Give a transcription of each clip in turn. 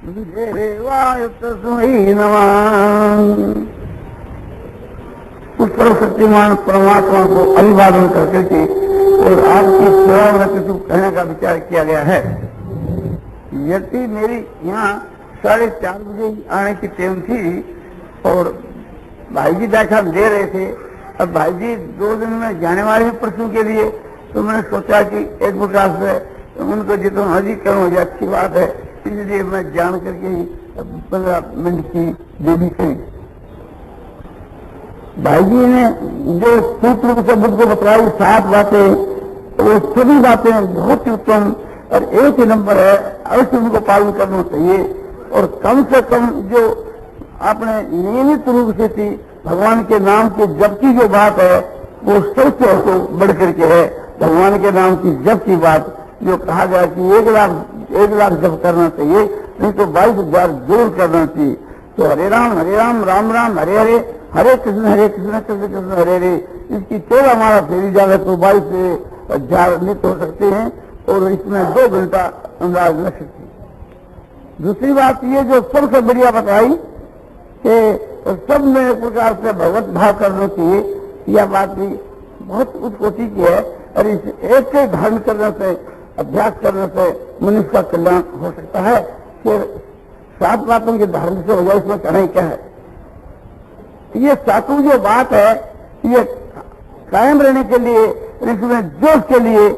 देवाय तस्मै नमः। उस सर्वशक्तिमान परमात्मा को अभिवादन करके के और आपकी सेवा में किसी कहने का विचार किया गया है। यदि मेरी यहाँ 4:30 बजे आने की टाइम थी और भाई जी व्याख्यान दे रहे थे। अब भाई जी 2 दिन में जाने वाले हैं परसों के लिए, तो मैंने सोचा कि एक प्रकार से उनको जितना मर्जी करूँ मुझे अच्छी बात है, इसलिए मैं जान करके ही 15 मिनट की देरी करी। भाई जी ने जो सूत्र से मुझको बताई 7 बातें, वो सभी बातें बहुत ही उत्तम और एक ही नंबर है, अवश्य उनको पालन करना चाहिए। और कम से कम जो आपने नियमित रूप से थी भगवान के नाम के जप की जो बात है वो सबसे तो बढ़ करके है। भगवान के नाम की जप की बात जो कहा गया कि 1 लाख जप करना चाहिए, नहीं तो 22,000 जरूर करना चाहिए। तो हरे राम राम राम हरे हरे, हरे कृष्ण कृष्ण कृष्ण हरे हरे, इसकी 14 माला फेरी जाए तो 22,000 नित्य हो सकते हैं और इसमें 2 घंटा अंदाज लग सकती है। दूसरी बात ये जो सबसे बढ़िया बताई कि सब में एक प्रकार से भगवत भाव करना चाहिए, यह बात भी बहुत उच्च कोटि की है। और इस एक के धारण करने से, अभ्यास करने से मनुष्य का कल्याण हो सकता है। फिर 7 बातों के धारण से हो जाए, इसमें कहना क्या है। ये 7 जो बात है ये कायम रहने के लिए, इसमें जोश के लिए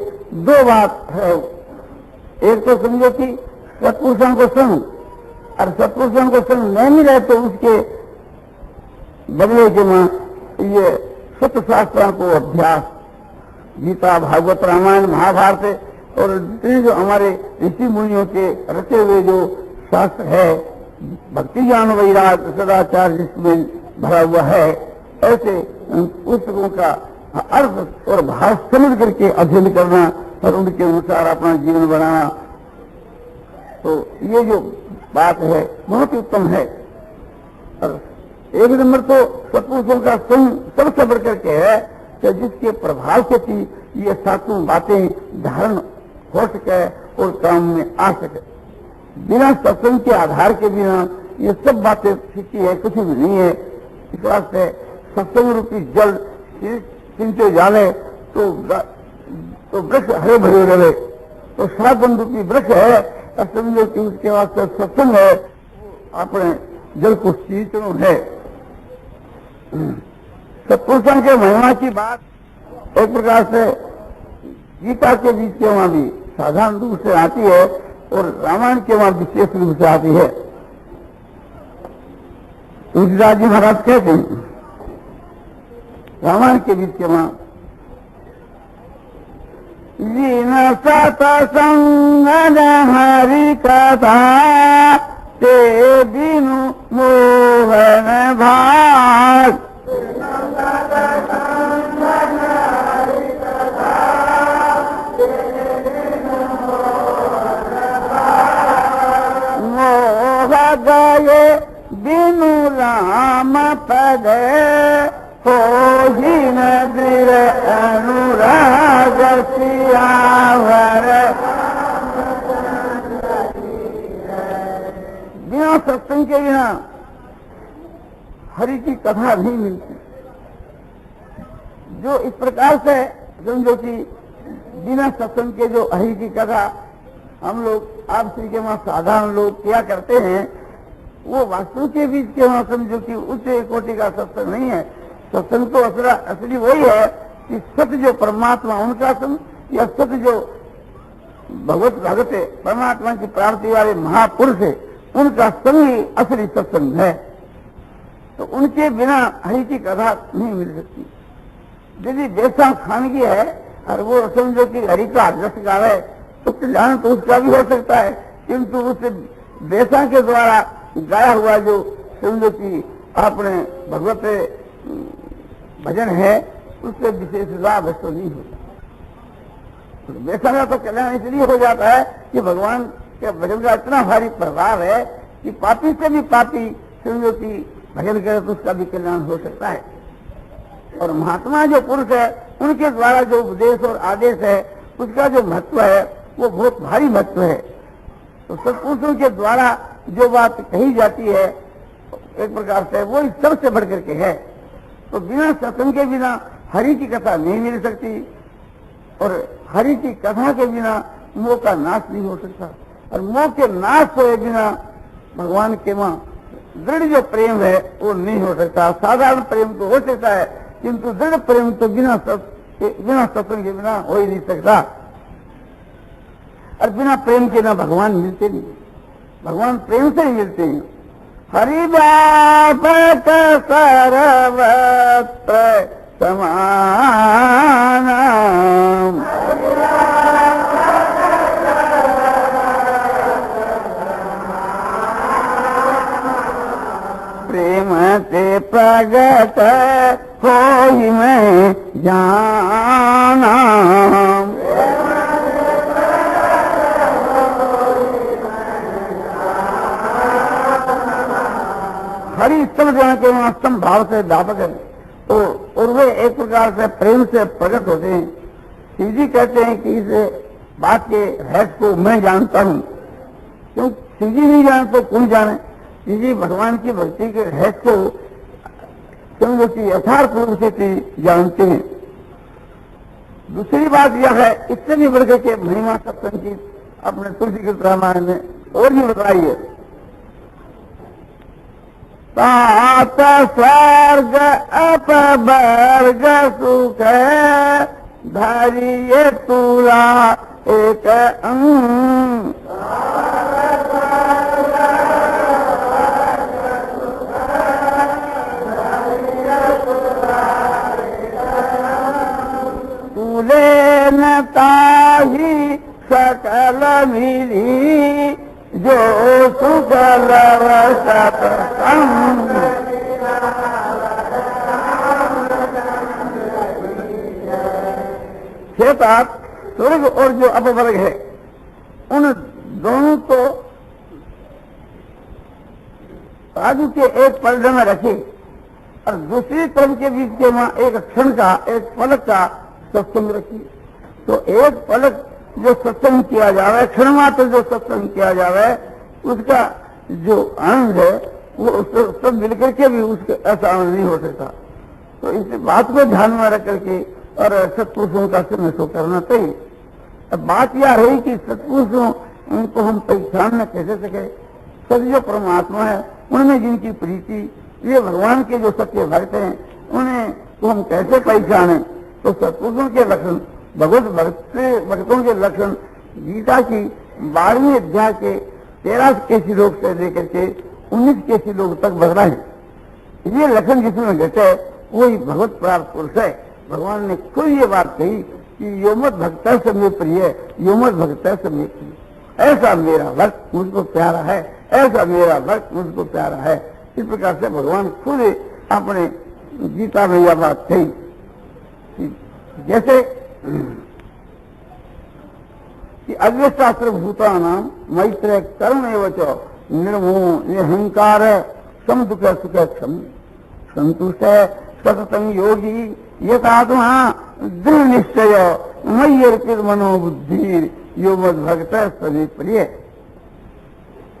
2 बात है। एक तो समझो कि सत्पुरुषों को संग, और सत्पुरुषों को संग नहीं रहे तो उसके बदले के मां ये सत्य शास्त्रों को अभ्यास, गीता भागवत रामायण महाभारत और जितने जो हमारे ऋषि मुनियों के रचे हुए जो शास्त्र है, भक्ति ज्ञान वैराग सदाचार जिसमें भरा हुआ है, ऐसे पुस्तकों का अर्थ और भाव समझ करके अध्ययन करना और उनके अनुसार अपना जीवन बनाना, तो ये जो बात है बहुत ही उत्तम है। और 1 नंबर तो सत्पुरुषों का संग सबसे बढ़ करके है कि जिसके प्रभाव से कि ये 7 बातें धारण हो सके और काम में आ सके। बिना सत्संग के आधार के बिना ये सब बातें सीखी है, कुछ भी नहीं है। इस वास्ते सत्संग रूपी जल सिंचे जाने तो वृक्ष हरे भरे रहे, तो साधन रूपी वृक्ष है, समझो कि उसके वास्ते सत्संग है, अपने जल को सींचना है। सत्पुरुषों के महिमा की बात एक प्रकार से गीता के बीच के वहां भी साधारण रूप से आती है और रामायण के वहां विशेष रूप से आती है। तुलसीदास जी महाराज कहते हैं रामायण के बीच के वहां सतसंग हरि कथा ते बिनु मोहन भाग, मोह गए बिनु राम पद हो ही न दृढ़ अनुराग सियावर। बिना सत्संग के बिना हरि की कथा नहीं मिलती। जो इस प्रकार से समझो कि बिना सत्संग के जो हरि की कथा हम लोग आप श्री के वहां साधारण लोग क्या करते हैं, वो वास्तु के बीच के वहां समझो कि उच्च कोटि का सत्संग नहीं है। सत्संग तो असली वही है कि सत्य जो परमात्मा उनका संग या सत्य जो भगवत भगत है, परमात्मा की प्राप्ति वाले महापुरुष है, उनका संग ही असली सत्संग है। तो उनके बिना हरि की कथा नहीं मिल सकती। यदि बेसा खानगी है और वो समझो कि हरि का रस गावे तो कल्याण तो उसका भी हो सकता है, किंतु उस बेसा के द्वारा गाया हुआ जो समझो कि आपने भगवत भजन है उससे विशेष लाभ तो नहीं होता। बेसा का तो कल्याण इसलिए हो जाता है कि भगवान के भजन का इतना भारी प्रभाव है कि पापी से भी पापी समझो कि भजन करे तो उसका भी कल्याण हो सकता है। और महात्मा जो पुरुष है उनके द्वारा जो उपदेश और आदेश है उसका जो महत्व है वो बहुत भारी महत्व है। तो सत्पुरुषों के द्वारा जो बात कही जाती है एक प्रकार से वो सबसे बढ़ करके है। तो बिना सत्संग के बिना हरि की कथा नहीं मिल सकती, और हरि की कथा के बिना मोह का नाश नहीं हो सकता, और मोह के नाश हुए बिना भगवान के वहां दृढ़ जो प्रेम है वो नहीं हो सकता। साधारण प्रेम तो हो सकता है, किंतु दृढ़ प्रेम तो बिना सत्संग के बिना हो ही नहीं सकता। और बिना प्रेम के ना भगवान मिलते नहीं, भगवान प्रेम से ही मिलते हैं। हरि व्यापक सर्वत्र समान, प्रेम से प्रगट होई मैं जाना। हरि स्तंभ जन के वहां स्तंभ भाव से व्यापक है, तो और वे एक प्रकार से प्रेम से प्रकट होते हैं। शिव जी कहते हैं कि इस बात के रहस्य को मैं जानता हूं, क्यों शिव जी नहीं जाने तो कौन जाने। शिव जी भगवान की भक्ति के रहस्य को समझो कि यथार्थ रूप से जानते हैं। दूसरी बात यह है, इससे भी बढ़कर के महिमा सत्संग की अपने तुलसीकृत रामायण में और भी बताई है। तात स्वर्ग अपवर्ग सुख धारिये तुला एक अंग, तुले न ताही सकल मिली जो सुकल सत्संग। खेतात स्वर्ग और जो अपवर्ग है उन दोनों को राजू के एक पर्दे में रखे, और दूसरी तरफ के बीच के वहां एक क्षण का एक पलक का सत्संग रखी। तो एक पलक जो सत्संग किया जावे, क्षण मात्र जो सत्संग किया जावे, उसका जो आनंद है वो सब मिलकर के भी उसका ऐसा आनंद नहीं हो सकता। तो इस बात को ध्यान में रख करके और सत्पुरुषों का समय करना चाहिए। अब बात यह है कि सत्पुरुषों उनको हम पहचान न कैसे सके। सब जो परमात्मा है उनमें जिनकी प्रीति, ये भगवान के जो सत्य भक्त हैं उन्हें तो हम कैसे पहचाने। तो सत्पुरुषों के लक्षण, भगवत भक्तों के लक्षण गीता की 12वें अध्याय के 13 के श्लोक से लेकर के 19 के श्लोक तक बदला है। ये लक्षण जिसमें घटे वही भगवत प्राप्त पुरुष है। भगवान ने खुद ये बात कही कि यो मत भक्त समय प्रिय, यो मत भक्त समय प्रिय। ऐसा मेरा भक्त मुझको प्यारा है, ऐसा मेरा भक्त मुझको प्यारा है। इस प्रकार से भगवान खुद अपने गीता में यह बात कही। जैसे कि अग्निशास्त्र भूतानाम मैत्र कर्म एवं निर्मोह निहंकार सम दुख सुख क्षम संतुष्ट सततम योगी यथात्मा दृढ़ निश्चय मयि अर्पित मनोबुद्धि यो मद भक्त सभी प्रिय।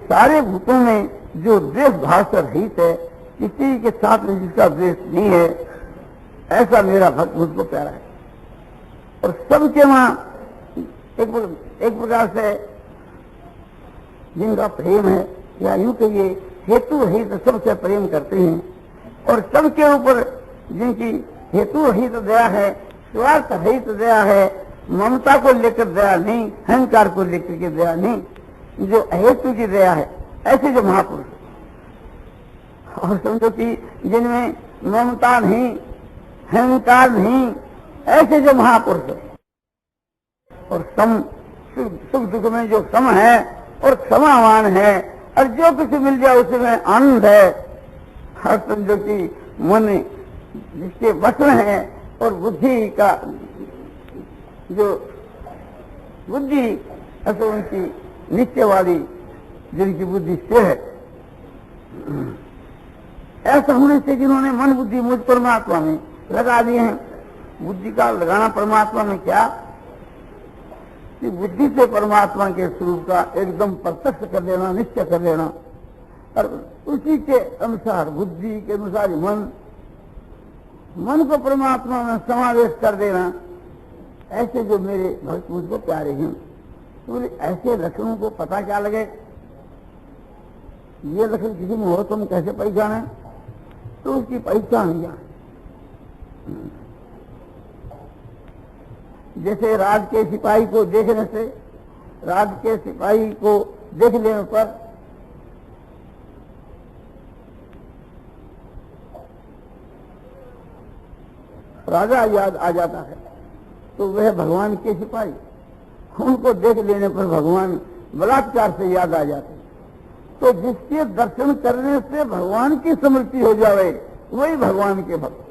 सारे भूतों में जो द्वेष भाव से रहित है, किसी के साथ में जिसका द्वेष नहीं है, ऐसा मेरा भक्त मुझको प्यारा है। और सबके वहां एक प्रकार से जिनका प्रेम है, या यूं कहिए हेतु रहित सबसे प्रेम करते हैं, और सबके ऊपर जिनकी हेतु रहित दया है, स्वार्थ रहित दया है, ममता को लेकर दया नहीं, अहंकार को लेकर के दया नहीं, जो अहेतु की दया है, ऐसे जो महापुरुष। और समझो कि जिनमें ममता नहीं, अहंकार नहीं, ऐसे जो महापुरुष। और सम सुख दुख में जो सम है और क्षमावान है, और जो कुछ मिल जाए उसमें आनंद है। हर समझो कि मन जिसके वश में है, और बुद्धि का जो बुद्धि असल उनकी नित्य वाली जिनकी बुद्धि स्थिर है, ऐसा होने से जिन्होंने मन बुद्धि मुझ परमात्मा में लगा दिए हैं। बुद्धि का लगाना परमात्मा में क्या कि बुद्धि से परमात्मा के स्वरूप का एकदम प्रत्यक्ष कर देना, निश्चय कर देना, और उसी के अनुसार बुद्धि के अनुसार मन को परमात्मा में समावेश कर देना। ऐसे जो मेरे भक्त मुझको प्यारे हैं, तो ऐसे लक्षणों को पता क्या लगे, ये लक्षण किसी में हो तो हम कैसे पहचाने, तो उसकी पहचान क्या। जैसे राज के सिपाही को देखने से, राज के सिपाही को देख लेने पर राजा याद आ जाता है, तो वह भगवान के सिपाही, उनको देख लेने पर भगवान बलात्कार से याद आ जाते। तो जिसके दर्शन करने से भगवान की स्मृति हो जाए वही भगवान के भक्त।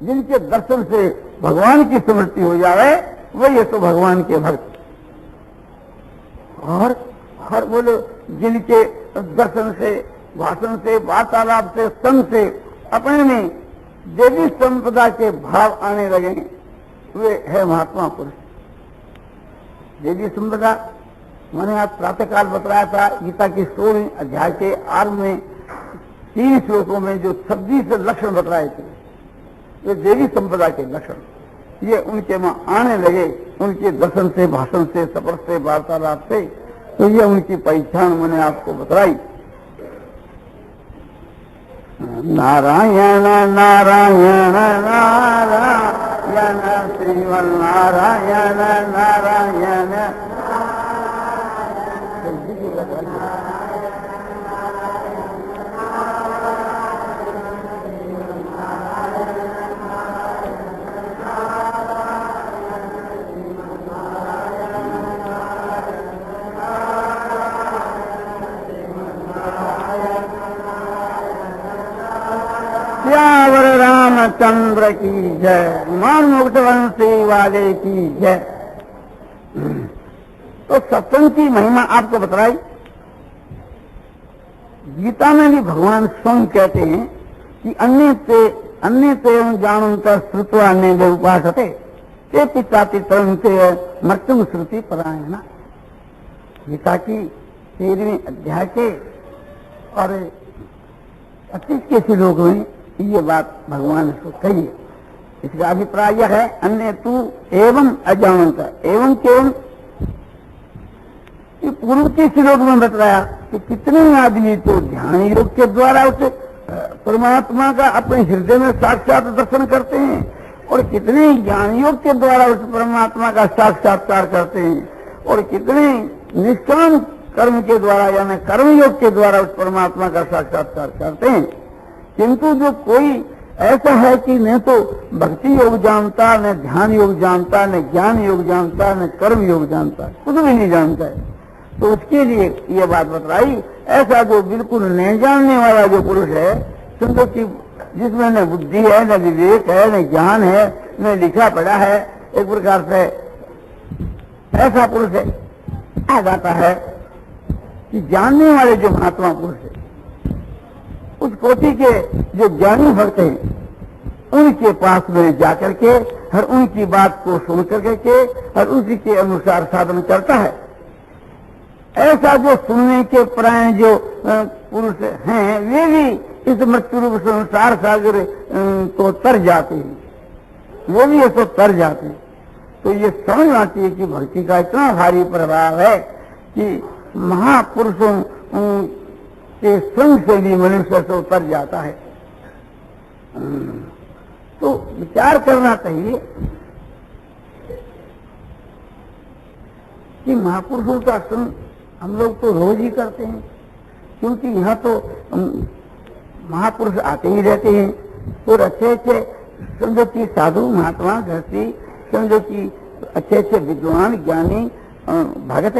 जिनके दर्शन से भगवान की स्मृति हो जाए वही है तो भगवान के भक्त। और हर बोलो जिनके दर्शन से, भाषण से, वार्तालाप से, संग से अपने में देवी संपदा के भाव आने लगे, वे है महात्मा पुरुष। देवी संपदा मैंने आज प्रातःकाल बताया था, गीता की 16वें अध्याय के आरंभ में 3 श्लोकों में जो 26 लक्षण बताए थे, वे देवी संपदा के लक्षण ये उनके में आने लगे, उनके दर्शन से, भाषण से, स्पर्श से, वार्तालाप से। तो ये उनकी पहचान मैंने आपको बताई। नारायण नारायण नारायण श्रीमन नारायण नारायण। श्यावर रामचंद्र की जय, मान मुक्त वंशी वाले की जय। तो सत्संग की महिमा आपको बतलाई। गीता में भी भगवान स्वयं कहते हैं कि अन्य ते जानन्त श्रुत्वा अन्य उपासते ते पिता पितरन्ते मृत्युम श्रुति परायणा। गीता की 13वें अध्याय के और 25 के श्लोक में ये बात भगवान ने कही है। इसका अभिप्राय यह है, अन्य तू एवं अजानन्त, एवं केवल पूर्व के श्लोक में बताया कि कितने आदमी तो ध्यान योग के द्वारा उस परमात्मा का अपने हृदय में साक्षात दर्शन करते हैं, और कितने ज्ञान योग के द्वारा उस परमात्मा का साक्षात्कार करते हैं, और कितने निष्काम कर्म के द्वारा यानी कर्म योग के द्वारा उस परमात्मा का साक्षात्कार करते हैं। किंतु जो कोई ऐसा है कि न तो भक्ति योग जानता, न ध्यान योग जानता, न ज्ञान योग जानता, न कर्म योग जानता, कुछ भी नहीं जानता है, तो उसके लिए ये बात बताई। ऐसा जो बिल्कुल नहीं जानने वाला जो पुरुष है, समझो कि जिसमें न बुद्धि है, न विवेक है, न ज्ञान है, न लिखा पढ़ा है, एक प्रकार से ऐसा पुरुष है, आ जाता है कि जानने वाले जो महात्मा पुरुष है, उस कोटि के जो ज्ञानी भक्त हैं, उनके पास में जाकर के हर उनकी बात को सुन करके और उसी के अनुसार साधन करता है। ऐसा जो सुनने के प्राण जो पुरुष हैं, वे भी इस मृत्यु रूप संसार सागर को तर जाते हैं, वो भी इसको तर जाते हैं। तो ये समझ आती है कि भक्ति का इतना भारी प्रभाव है कि महापुरुषों के संग से भी मनुष्य से उतर जाता है। तो विचार करना चाहिए कि महापुरुषों का संग हम लोग तो रोज ही करते हैं, क्योंकि यहाँ तो महापुरुष आते ही रहते हैं। और अच्छे अच्छे समझो कि साधु महात्मा गृहस्थी, समझो कि अच्छे अच्छे विद्वान ज्ञानी भगत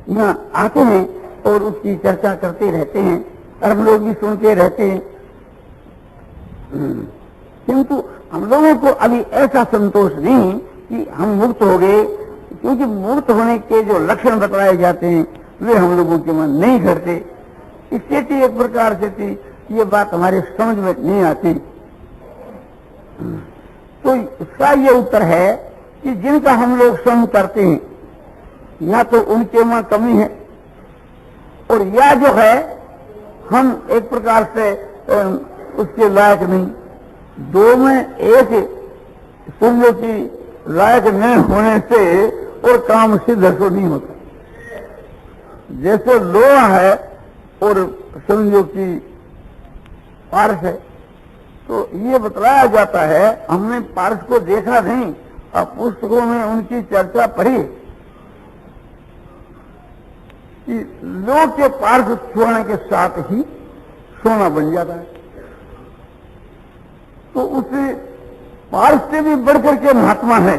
यहाँ आते हैं और उसकी चर्चा करते रहते हैं, और हम लोग भी सुनते रहते हैं। किंतु हम लोगों को अभी ऐसा संतोष नहीं कि हम मुक्त हो गए, क्योंकि मुक्त होने के जो लक्षण बताए जाते हैं वे हम लोगों के मन नहीं करते। इससे थी एक प्रकार से थी ये बात हमारे समझ में नहीं आती। तो इसका ये उत्तर है कि जिनका हम लोग स्वयं करते हैं, या तो उनके में कमी है, और या जो है हम एक प्रकार से उसके लायक नहीं। दो में एक समझो कि लायक न होने से और काम सिद्ध तो नहीं होता। जैसे लोहा है और समझो कि पारस है, तो ये बतलाया जाता है, हमने पारस को देखा नहीं और पुस्तकों में उनकी चर्चा पढ़ी कि लोह के पारस छूने के साथ ही सोना बन जाता है। तो उसे पारस से भी बढ़कर के महात्मा है,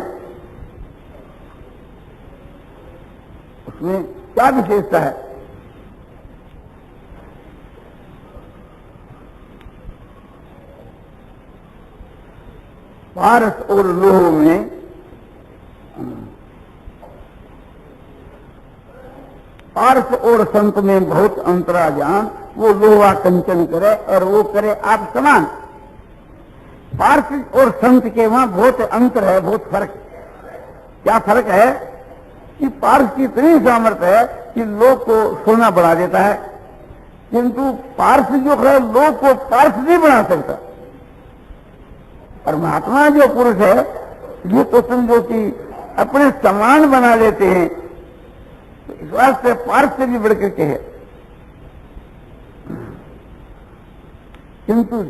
उसमें क्या विशेषता है? पारस और लोह में पारस और संत में बहुत अंतरा जान, वो लोहा कंचन करे और वो करे आप समान। पारस और संत के वहां बहुत अंतर है, बहुत फर्क है। क्या फर्क है कि पारस की इतनी सामर्थ्य है कि लोग को सोना बढ़ा देता है, किंतु पारस जो है लोग को पारस नहीं बना सकता। और महात्मा जो पुरुष है ये तो समझो कि अपने समान बना लेते हैं, तो इस वास्ते पारस से भी बढ़कर के है। किंतु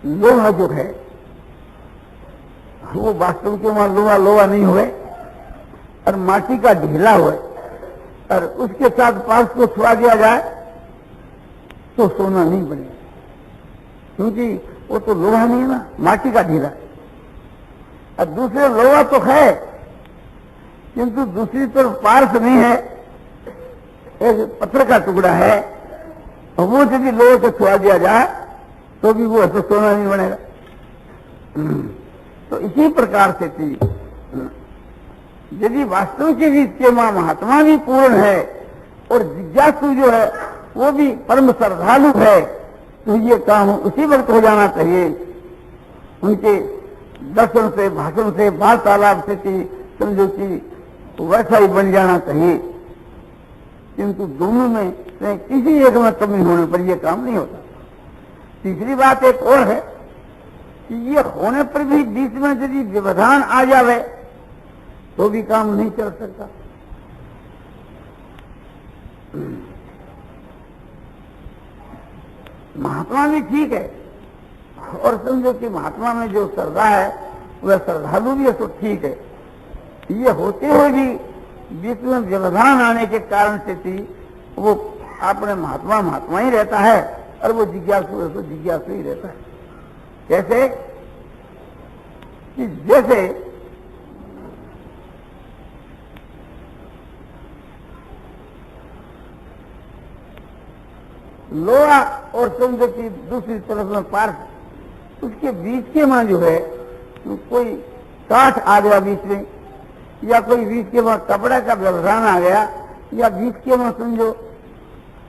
लोहा जो है वो वास्तव के वहां लोहा लोहा नहीं हुए और माटी का ढीला हुए और उसके साथ पारस को छुआ दिया जाए तो सोना नहीं बनेगा, क्योंकि वो तो लोहा नहीं है ना, माटी का ढीला। और दूसरे लोहा तो है किंतु दूसरी तरफ पारस नहीं है, एक पत्थर का टुकड़ा है, और वो यदि लोहे को छुआ दिया जाए तो भी वो तो सोना नहीं बनेगा। तो इसी प्रकार से थी, यदि वास्तव की रीत के मां महात्मा भी पूर्ण है और जिज्ञासु जो है वो भी परम श्रद्धालु है, तो ये काम उसी वक्त हो जाना चाहिए। उनके दर्शन से, भाषण से, वार्तालाप से कि समझो कि वैसा ही बन जाना चाहिए। किंतु दोनों में से किसी एक में कमी होने पर यह काम नहीं होता। तीसरी बात एक और है कि ये होने पर भी बीच में यदि व्यवधान आ जावे तो भी काम नहीं चल सकता। महात्मा भी ठीक है और समझो कि महात्मा में जो श्रद्धा है वह श्रद्धालु भी है तो ठीक है। ये होते हुए भी बीच में व्यवधान आने के कारण से थी वो अपने महात्मा महात्मा ही रहता है और वो जिज्ञासु है तो जिज्ञासु ही रहता है। कैसे कि जैसे लोहा और समझो की दूसरी तरफ में पार्क, उसके बीच के वहां जो है कोई काठ आ गया बीच में, या कोई बीच के वहां कपड़ा का व्यवधान आ गया, या बीच के वहां समझो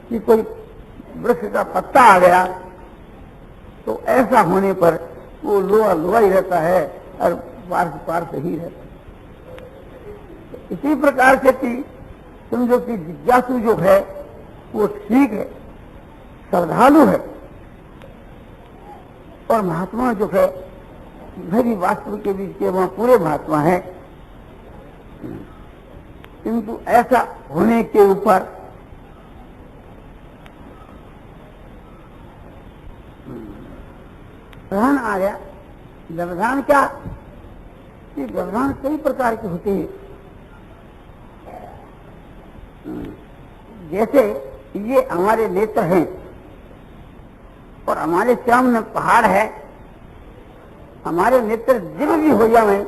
कि कोई वृक्ष का पत्ता आ गया, तो ऐसा होने पर वो लोहा लोहा ही रहता है और पार्थ पार्थ ही रहता है। इसी प्रकार से कि समझो कि जिज्ञासु जो है वो ठीक है, श्रद्धालु है, और महात्मा जो है भी वास्तव के बीच के वहां पूरे महात्मा है, किंतु ऐसा होने के ऊपर व्यवधान आ गया। व्यवधान क्या? ये व्यवधान कई प्रकार के होते हैं। जैसे ये हमारे नेत्र हैं और हमारे सामने पहाड़ है, हमारे नेत्र दिव्य भी हो जाए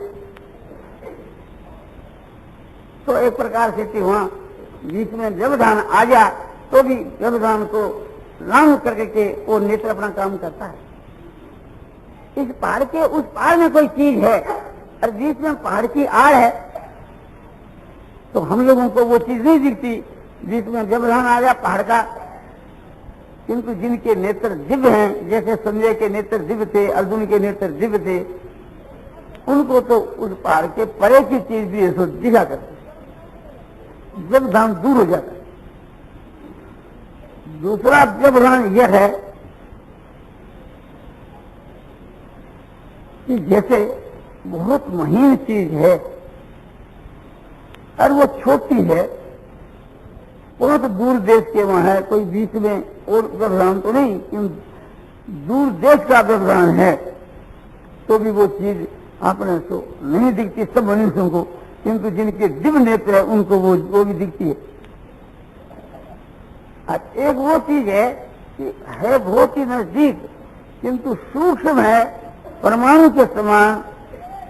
तो एक प्रकार से वहां बीच में व्यवधान आ जा तो भी व्यवधान को लांघ करके वो नेत्र अपना काम करता है। इस पहाड़ के उस पहाड़ में कोई चीज है और बीच में पहाड़ की आड़ है तो हम लोगों को वो चीज नहीं दिखती, बीच में व्यवधान आ गया पहाड़ का। किंतु जिनके नेत्र दिव्य हैं, जैसे संजय के नेत्र दिव्य थे, अर्जुन के नेत्र दिव्य थे, उनको तो उस पहाड़ के परे की चीज भी ऐसा दिखा करते, व्यवधान दूर हो जाता है। दूसरा व्यवधान यह है कि जैसे बहुत महीन चीज है और वो छोटी है, बहुत दूर देश के वहां है, कोई बीच में और व्यवधान तो नहीं, दूर देश का व्यवधान है, तो भी वो चीज आपने तो नहीं दिखती सब मनुष्यों को, किंतु जिनके दिव्य नेत्र है उनको वो भी दिखती है। एक वो चीज है कि है बहुत ही नजदीक किंतु सूक्ष्म है, परमाणु के समान,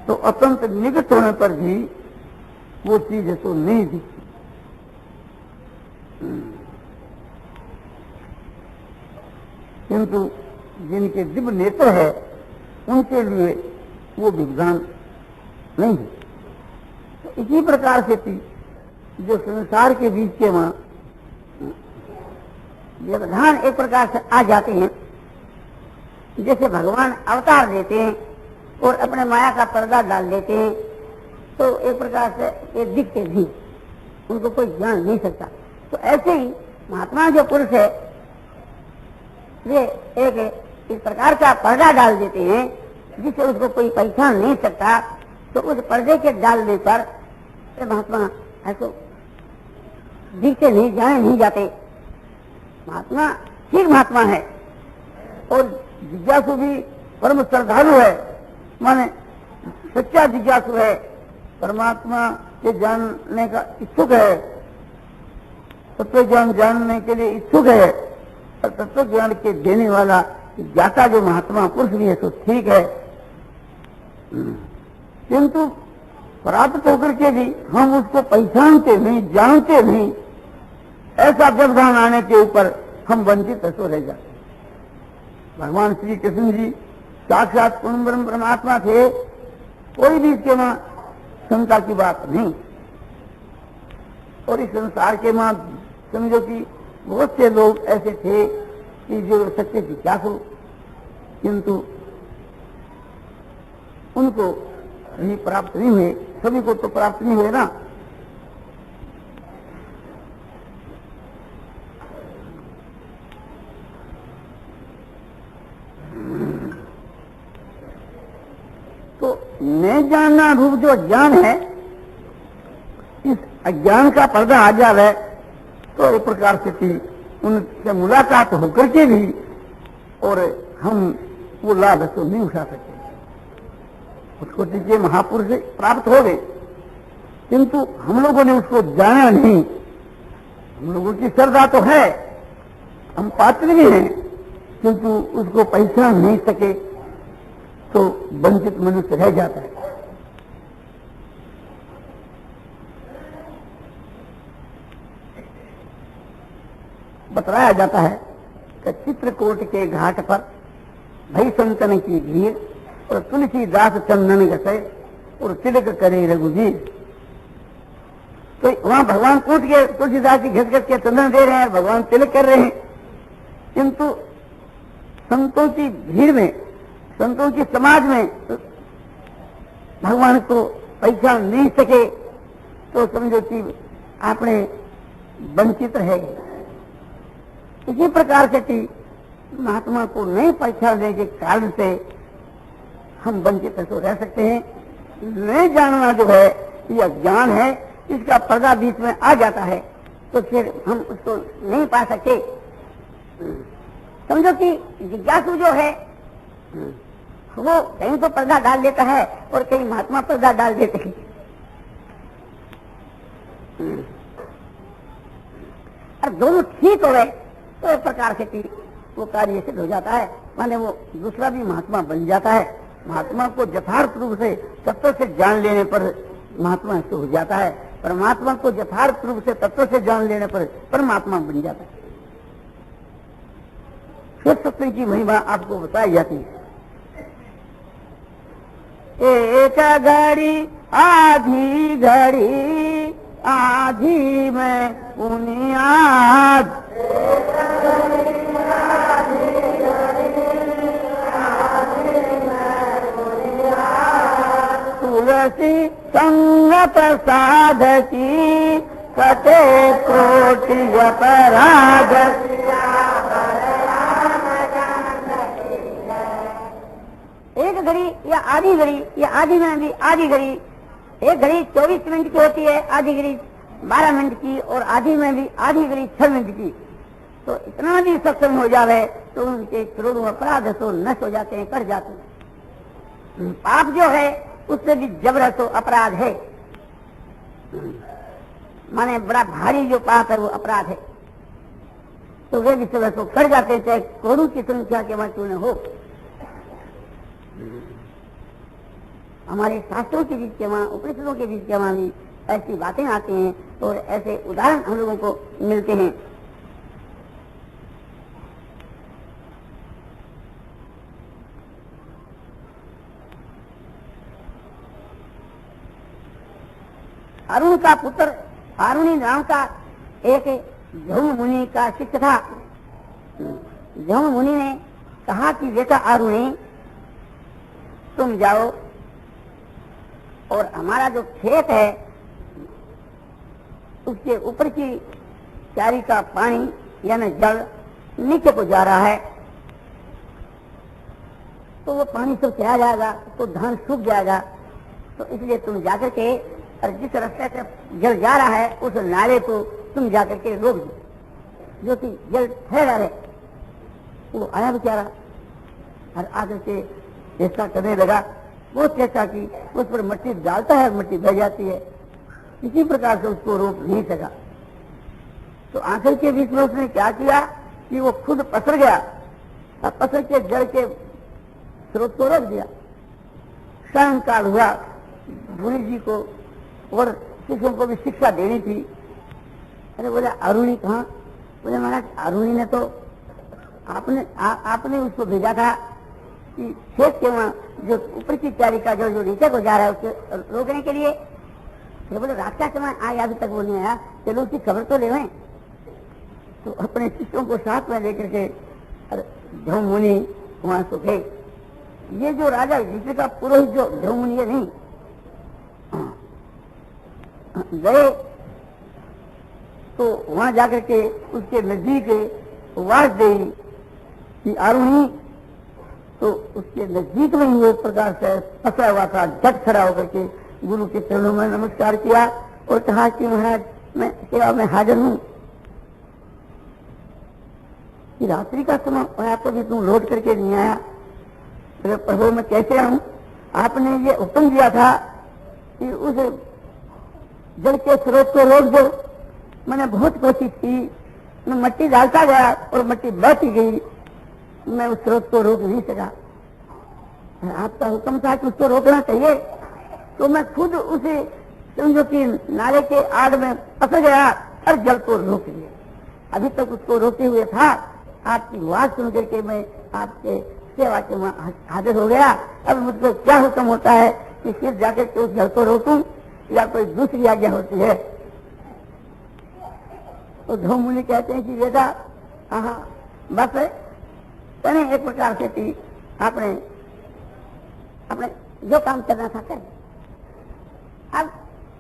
तो अत्यंत निकट होने पर भी वो चीज है तो नहीं दिखती। किंतु जिनके दिव्य नेत्र है उनके लिए वो विज्ञान नहीं है। तो इसी प्रकार से जो संसार के बीच के वहां व्यवधान एक प्रकार से आ जाते हैं, जैसे भगवान अवतार देते हैं और अपने माया का पर्दा डाल देते हैं, तो एक प्रकार से ये दिखते भी, उनको कोई जान नहीं सकता। तो ऐसे ही महात्मा जो पुरुष है ये एक इस प्रकार का पर्दा डाल देते हैं जिसे उसको कोई पहचान नहीं सकता। तो उस पर्दे के डालने पर महात्मा ऐसे दिखते नहीं, जाने नहीं जाते। महात्मा ठीक महात्मा है और जिज्ञासु भी परम श्रद्धालु है, माने सच्चा जिज्ञासु है, परमात्मा के जानने का इच्छुक है, तत्व ज्ञान जानने के लिए इच्छुक है, और तत्व ज्ञान के देने वाला ज्ञाता जो महात्मा पुरुष भी है तो ठीक है। किंतु प्राप्त होकर के भी हम उसको पहचानते नहीं, जानते नहीं, ऐसा व्यवधान आने के ऊपर हम वंचित तो रह जाते। भगवान श्री कृष्ण जी साक्षात पूर्ण ब्रह्म परमात्मा थे, कोई भी इसके वहां शंका की बात नहीं। और इस संसार के वहां समझो कि बहुत से लोग ऐसे थे कि जो सच्चे जिज्ञासु, किंतु उनको भी प्राप्त नहीं हुए, सभी को तो प्राप्त नहीं हुए ना। तो न जानना रूप जो अज्ञान है, इस अज्ञान का पर्दा आ जाए तो एक प्रकार से थी उनसे मुलाकात होकर के भी और हम वो लाभ तो नहीं उठा सकते। उसको दीजिए महापुरुष प्राप्त हो गए, किंतु हम लोगों ने उसको जाना नहीं। हम लोगों की श्रद्धा तो है, हम पात्र भी हैं, किंतु उसको पहचान नहीं सके तो वंचित मनुष्य रह जाता है। बतलाया जाता है कि चित्रकूट के घाट पर भई संतन की भीड़ और तुलसीदास चंदन घसे और तिलक करे रघुवीर। तो वहां भगवान कूट के तुलसीदास जी घस के चंदन दे रहे हैं, भगवान तिलक कर रहे हैं, किंतु संतों की भीड़ में, संतों की समाज में भगवान को पहचान नहीं सके तो समझो कि आपने वंचित रहेंगे। इसी प्रकार से कि महात्मा को नहीं पहचानने के कारण से हम वंचित तो रह सकते हैं। नहीं जानना जो है ये अज्ञान है, इसका पर्दा बीच में आ जाता है तो फिर हम उसको नहीं पा सकते। समझो कि जिज्ञासु जो है वो कहीं तो पर्दा डाल देता है और कहीं महात्मा पर्दा डाल देते हैं। और दोनों ठीक हो गए तो एक प्रकार से वो कार्य सिद्ध हो जाता है, माने वो दूसरा भी महात्मा बन जाता है। महात्मा को यथार्थ रूप से तत्व से जान लेने पर महात्मा हो जाता है, परमात्मा को यथार्थ रूप से तत्व से जान लेने पर परमात्मा बन जाता है। फिर सत्य की महिमा आपको बताई जाती है। एक घड़ी आधी घड़ी आधी में बुनियाद, तुलसी संग प्रसाद की कटे कोटि अपराध। एक घड़ी या आधी घड़ी या आधी में भी आधी घड़ी, एक घड़ी 24 मिनट की होती है, आधी घड़ी 12 मिनट की, और आधी में भी आधी घड़ी 6 मिनट की। तो इतना भी सत्संग हो जावे तो उनके करोड़ों अपराध तो नष्ट हो जाते हैं, कट जाते हैं। पाप जो है उससे भी जबरदस्त तो अपराध है, माने बड़ा भारी जो पाप है वो अपराध है, तो वे भी सब तो कर जाते हैं, चाहे करोड़ों की संख्या के वहां क्यों न हो। हमारे शास्त्रों के बीच के वहां, उपनिषदों के बीच के वहां भी ऐसी बातें आती हैं और ऐसे उदाहरण हम लोगों को मिलते हैं। अरुण का पुत्र अरुणी नाम का एक झुम मुनि का शिष्य था। झुम मुनि ने कहा कि बेटा अरुणी, तुम जाओ और हमारा जो खेत है उसके ऊपर की क्यारी का पानी यानी जल नीचे को जा रहा है, तो वो पानी सब चला जाएगा तो धान सूख जाएगा, तो इसलिए तुम जाकर के और जिस रास्ते से जल जा रहा है उस नाले को तुम जाकर के रोक दो, जो कि जल ठहरा रहे। वो आया बेचारा और आकर के चेष्टा करने लगा, बहुत चेष्टा की, उस पर मिट्टी डालता है, मिट्टी बह जाती है, किसी प्रकार से उसको रोक नहीं सका। तो आखिर के बीच में उसने क्या किया कि वो खुद पसर गया और पसर के जल के स्रोत को रोक दिया। सायंकाल हुआ, मुनि जी को और शिष्यों को भी शिक्षा देनी थी। अरे बोले अरुणी कहाँ? बोले महाराज अरुणी ने तो आपने उसको भेजा था कि खेत के वहां जो ऊपर की क्यारी का जो नीचे को जा रहा है उसको रोकने के लिए। तो बोले रात का समय आया, अभी तक वो नहीं आया, चलो उसकी खबर तो ले लें। तो अपने शिष्यों को साथ में लेकर के झुम मुनि वहां से गए। ये जो राजा जिसे का पुरोहित जो झुम मुनि है नहीं गए, तो वहां जाकर के उसके नजदीक आवाज दी कि अरुणी, तो उसके नजदीक में ही एक प्रकार से फंसा हुआ था, झट खड़ा होकर के गुरु के चरणों में नमस्कार किया और कहा कि महाराज मैं सेवा में हाजिर हूं। कि रात्रि का समय आया तो भी तुम लौट करके नहीं आया। तो प्रभु मैं कैसे आऊं? आपने ये हुक्म दिया था कि उस जल के स्रोत को रोक दो। मैंने बहुत कोशिश की, मैं मिट्टी डालता गया और मिट्टी बहती गई, मैं उस स्रोत को रोक नहीं सका। आपका हुक्म था कि उसको रोकना चाहिए, तो मैं खुद उसे समझो कि नाले के आड़ में फंस गया और जल को रोक लिया। अभी तक उसको रोके हुए था, आपकी आवाज सुन करके मैं आपके सेवा के वहां हाजिर हो गया। अब मुझको क्या हुक्म होता है कि फिर जाकर के उस जल को रोकूं या कोई दूसरी आज्ञा होती है? तो झुम मुनि कहते हैं कि बेटा हाँ बस तने एक प्रकार से थी, आपने जो काम करना था कर। अब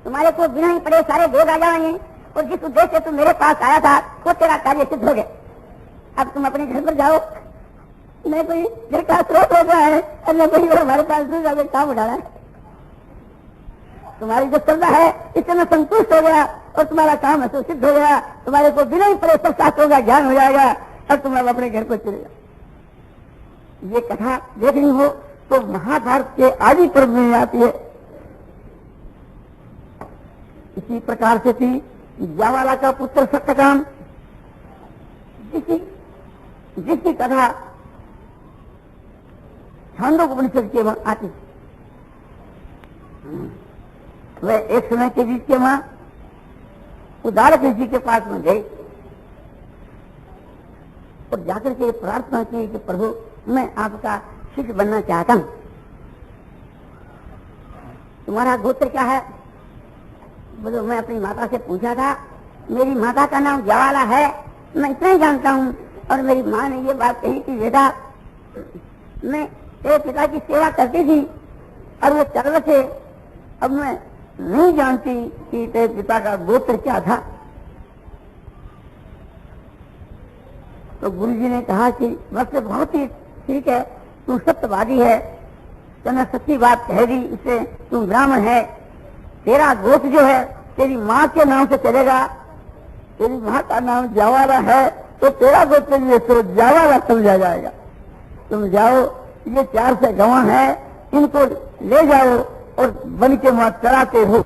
तुम्हारे को बिना ही पड़े सारे लोग आ जाएंगे और जिस उद्देश्य से तुम मेरे पास आया था वो तेरा कार्य सिद्ध हो गया। अब तुम अपने घर पर जाओ, मैं कोई घर का स्रोत हो गया है और मैं कोई हमारे पास दूसरा काम उठा रहा है। तुम्हारी जो श्रद्धा है इससे मैं संतुष्ट हो गया और तुम्हारा काम है तो सिद्ध हो गया। तुम्हारे को बिना ही पड़े सब शास्त्रों का ज्ञान हो जाएगा और तुम अब अपने घर को चले जाओ। ये कथा देखनी हो तो महाभारत के आदि पर्व में आती है। इसी प्रकार से थी जावाला का पुत्र सत्यकाम, जिसकी कथा छांदोपनिषद के वहां आती। वह एक समय के बीच के वहां उदारक ऋषि के पास में गए और जाकर के प्रार्थना की कि प्रभु मैं आपका शिष्य बनना चाहता हूं, तुम्हारा गोत्र क्या है? बोलो मैं अपनी माता से पूछा था, मेरी माता का नाम जवाला है, मैं इतना ही जानता हूं। और मेरी माँ ने ये बात कही कि बेटा मैं तेरे पिता की सेवा करती थी और वो चल रहे थे, अब मैं नहीं जानती कि तेरे पिता का गोत्र क्या था। तो गुरु जी ने कहा कि बस बहुत ही ठीक है, तू सत्यवादी है, तूने सच्ची बात कह दी, इससे तू ब्राह्मण है, तेरा गोत्र जो है तेरी माँ के नाम से चलेगा, तेरी माँ का नाम जावाला है तो तेरा गोत्र ये तो जावाला समझा जाएगा। तुम जाओ, ये 4 से गवाह है, इनको ले जाओ और बन के वहां चढ़ाते हो।